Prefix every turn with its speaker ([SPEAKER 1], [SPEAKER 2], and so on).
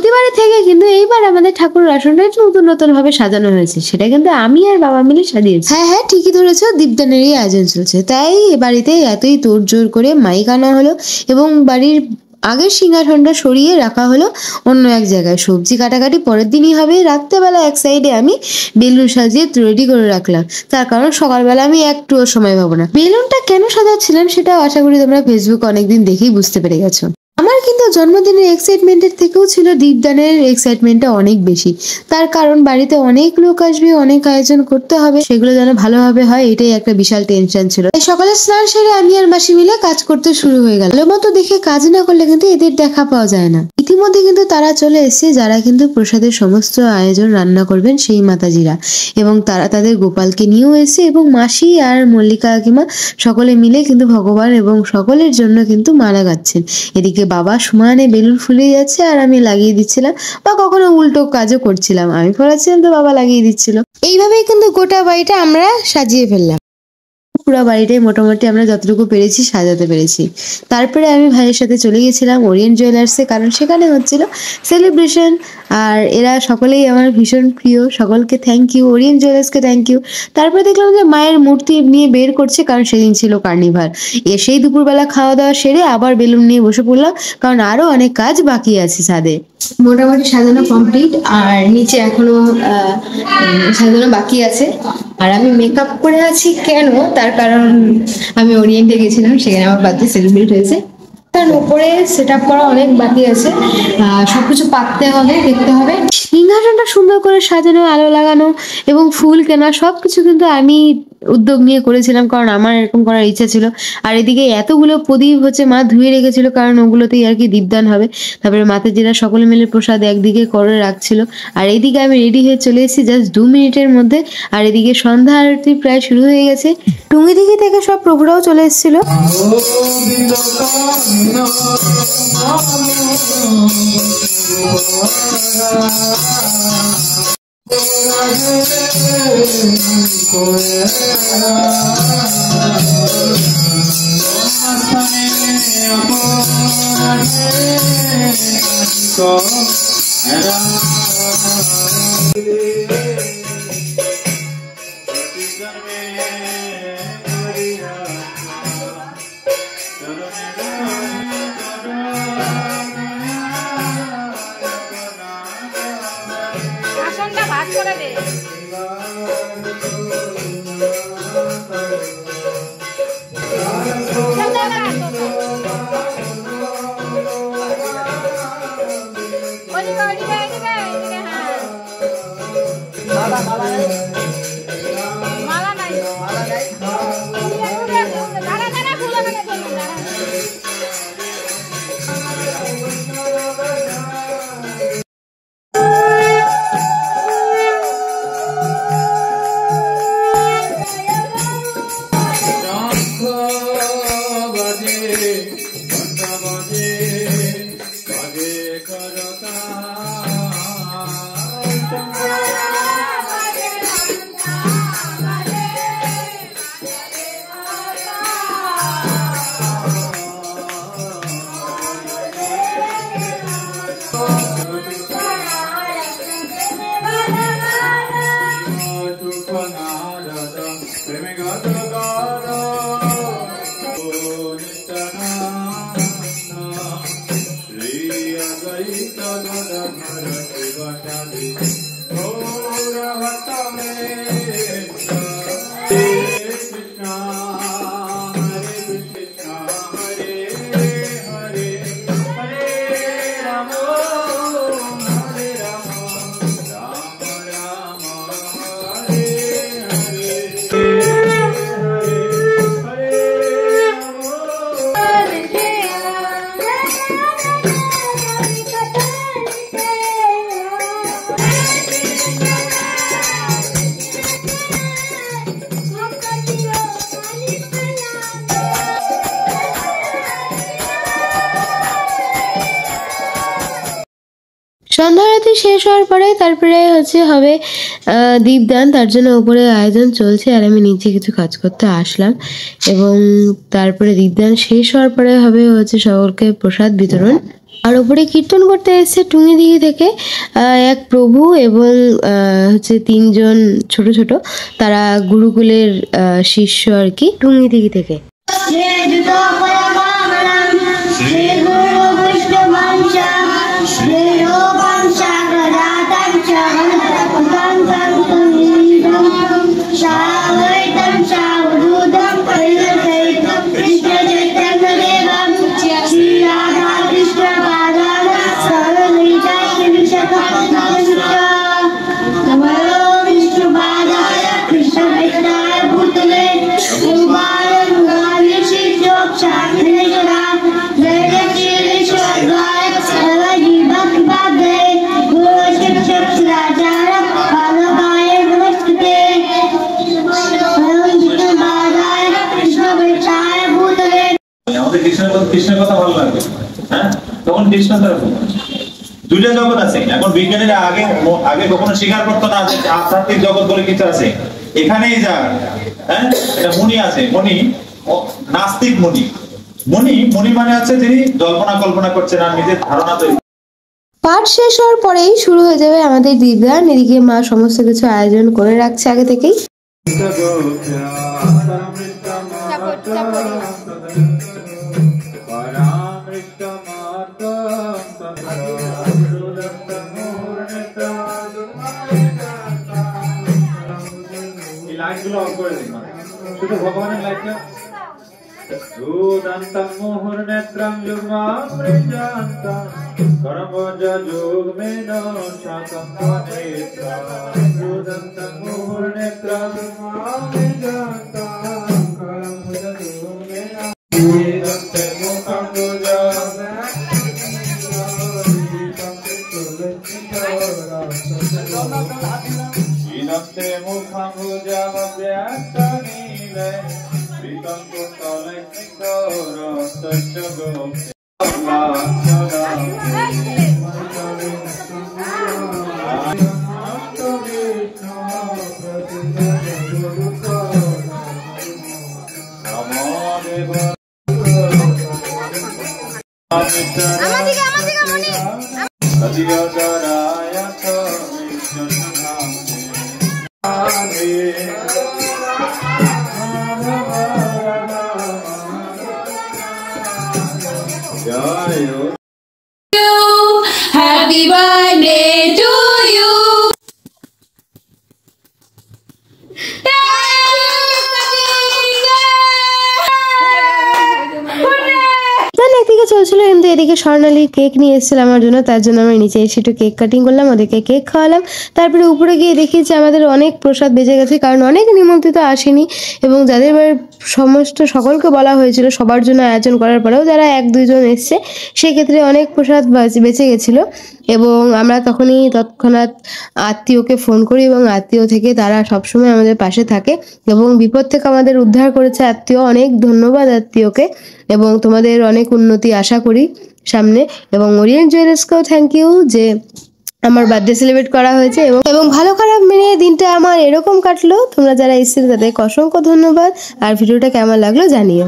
[SPEAKER 1] প্রতিবারে থেকে কিন্তু এইবার আমাদের ঠাকুরের আসনটা একটু নতুন ভাবে সাজানো হয়েছে, সেটা কিন্তু আমি আর বাবা মিলে সাজিয়েছি। হ্যাঁ হ্যাঁ ঠিকই ধরেছো, দীপদানেরই আয়োজন চলছে, তাই বাড়িতে এতই তোড়জোড় করে মাইক আনা হলো এবং বাড়ির আগের সিংহাসনটা সরিয়ে রাখা হলো অন্য এক জায়গায়। সবজি কাটাকাটি পরের দিনই হবে। রাত্রেবেলা এক সাইডে আমি বেলুন সাজিয়ে রেডি করে রাখলাম, তার কারণ সকালবেলা আমি একটুও সময় পাবো না। বেলুনটা কেন সাজাচ্ছিলাম সেটা আশা করি তোমরা ফেসবুক অনেকদিন দেখেই বুঝতে পেরে গেছো। আমার কিন্তু জন্মদিনের এক্সাইটমেন্টের থেকেও ছিল দীপদানের এক্সাইটমেন্টটা অনেক বেশি, তার কারণ বাড়িতে অনেক লোক আসবে, অনেক আয়োজন করতে হবে, সেগুলো যেন ভালোভাবে হয় এটাই একটা বিশাল টেনশন ছিল। সকালে স্নান সেরে আমি আর মাসি মিলে কাজ করতে শুরু হয়ে গেল। ভালো মতো দেখে কাজ না করলে কিন্তু এদের দেখা পাওয়া যায় না। ইতিমধ্যে কিন্তু তারা চলে এসেছে, যারা কিন্তু প্রসাদের সমস্ত আয়োজন রান্না করবেন সেই মাতাজিরা, এবং তারা তাদের গোপালকে নিয়েও এসে এবং মাসি আর মল্লিকা কাকিমা সকলে মিলে কিন্তু ভগবান এবং সকলের জন্য কিন্তু মালা গাচ্ছেন। এদিকে বাবা সমানে বেলুন ফুলিয়ে যাচ্ছে আর আমি লাগিয়ে দিচ্ছিলাম, বা কখনো উল্টো কাজও করছিলাম, আমি ফোলাচ্ছিলাম তো বাবা লাগিয়ে দিচ্ছিল। এইভাবেই কিন্তু গোটা বাড়িটা আমরা সাজিয়ে ফেললাম। পুরো বাড়িটাই মোটামুটি আমরা যতটুকু পেরেছি সাজাতে পেরেছি। তারপরে আমি ভাইয়ের সাথে চলে গেছিলাম ওরিয়েন্ট জুয়েলার্সে, কারণ সেখানে হচ্ছিল সেলিব্রেশন, আর এরা সকলেই আমার ভীষণ প্রিয়। সকলকে থ্যাংক ইউ, ওরিয়েন্ট জুয়েলার্সকে থ্যাংক ইউ। তারপরে দেখলাম যে মায়ের মূর্তি নিয়ে বের করছে, কারণ সেদিন ছিল কার্নিভাল। এসেই দুপুরবেলা খাওয়া দাওয়া সেরে আবার বেলুন নিয়ে বসে পড়লাম, কারণ আরো অনেক কাজ বাকি আছে ছাদে। মোটামুটি সাজানো কমপ্লিট, আর নিচে এখনো সাজানো বাকি আছে। আর আমি মেকআপ করে আছি কেন, তার কারণ আমি ওরিয়েন্টে গেছিলাম, সেখানে আমার বার্থডে সেলিব্রেট হয়েছে। তার উপরে সেট আপ করা অনেক বাকি আছে, সবকিছু পাততে হবে, দেখতে হবে। সিংহাসনটা সুন্দর করে সাজানো, আলো লাগানো এবং ফুল কেনা সবকিছু কিন্তু আমি উদ্যোগ নিয়ে করেছিলাম, কারণ আমার এরকম করার ইচ্ছা ছিল। আর এদিকে এতগুলো প্রদীপ হচ্ছে মা ধুয়ে রেখেছিল, কারণ ওগুলোতেই আর কি দীপদান হবে। তারপরে মাতাজিরা সকলে মিলে প্রসাদ একদিকে করে রাখছিল, আর এইদিকে আমি রেডি হয়ে চলে এসেছি জাস্ট 2 মিনিটের মধ্যে। আর এদিকে সন্ধ্যা আরতি প্রায় শুরু হয়ে গেছে। টুঙ্গিদিঘি থেকে সব প্রভুরাও চলে এসেছিল। সন্ধ্যা আরতি শেষ হওয়ার পরে তারপরে হবে দীপদান, তার জন্য উপরে আয়োজন চলছে আর আমি নিচে কিছু কাজ করতে আসলাম। এবং তারপরে দীপদান শেষ হওয়ার পরে হবে সকলকে প্রসাদ বিতরণ। আর ওপরে কীর্তন করতে এসেছে টুঙ্গিদিঘি থেকে এক প্রভু এবং হচ্ছে 3 জন ছোট ছোট, তারা গুরুকুলের শিষ্য আর কি, টুঙ্গিদিঘি থেকে।
[SPEAKER 2] কৃষ্ণের কথা ভালো লাগবে, হ্যাঁ, তখন কৃষ্ণ দুইটা জগৎ আছে। এখন বিজ্ঞানীরা আগে কখনো স্বীকার করতো না যে আধ্যাত্মিক জগৎ বলে কিছু আছে, এখানেই যা, হ্যাঁ, এটা মুনি আছে, মুনি নাস্তিক মুনি। মুনি মানে হচ্ছে যিনি জল্পনা কল্পনা করছেন আর নিজের ধারণা তৈরি।
[SPEAKER 1] পাঠ শেষ হওয়ার পরেই শুরু হয়ে যাবে আমাদের দীপদান। এদিকে মা সমস্ত কিছু আয়োজন করে রাখছে আগে থেকেই।
[SPEAKER 2] লাইটগুলো অফ করে দিন, শুধু ভগবানের লাইটটা। দুদন্তং মুহুর্নেত্রং যুগ্মামৃজান্তং করমোজ যুগ্মেন শাকং নেত্রং। দুদন্তং মুহুর্নেত্রং যুগ্মামৃজান্তং করমোজ যুগ্মেন দন্তে মুখং Namaste mukham bhujamasyastanile Vitam kutale sikoro sachagom
[SPEAKER 3] Happy birthday to you.
[SPEAKER 1] একদিকে চলছিল কিন্তু এদিকে স্বর্ণালী কেক নিয়ে এসেছিল আমার জন্য, তার জন্য আমি নিচে এসে একটু কেক কাটিং করলাম, ওদেরকে কেক খাওয়ালাম। তারপরে উপরে গিয়ে দেখি যে আমাদের অনেক প্রসাদ বেঁচে গেছে, কারণ অনেক নিমন্ত্রিত আসেনি এবং যাদের বাড়ির সকলকে বলা হয়েছিল সবার জন্য আয়োজন করার পরেও যারা 1-2 জন এসছে সেক্ষেত্রে অনেক প্রসাদ বেঁচে গেছিলো। এবং আমরা তৎক্ষণাৎ আত্মীয়কে ফোন করি এবং আত্মীয় থেকে তারা সবসময় আমাদের পাশে থাকে এবং বিপদ থেকে আমাদের উদ্ধার করেছে আত্মীয়। অনেক ধন্যবাদ আত্মীয়কে এবং তোমাদের অনেক উন্নতি আশা করি সামনে। এবং ওরিয়েন্ট জুয়েলার্সকেও থ্যাংক ইউ যে আমার বার্থডে সেলিব্রেট করা হয়েছে এবং ভালো খারাপ মেনে দিনটা আমার এরকম কাটলো। তোমরা যারা এসেছিলে তাদেরকে অসংখ্য ধন্যবাদ। আর ভিডিওটা কেমন লাগলো জানিও।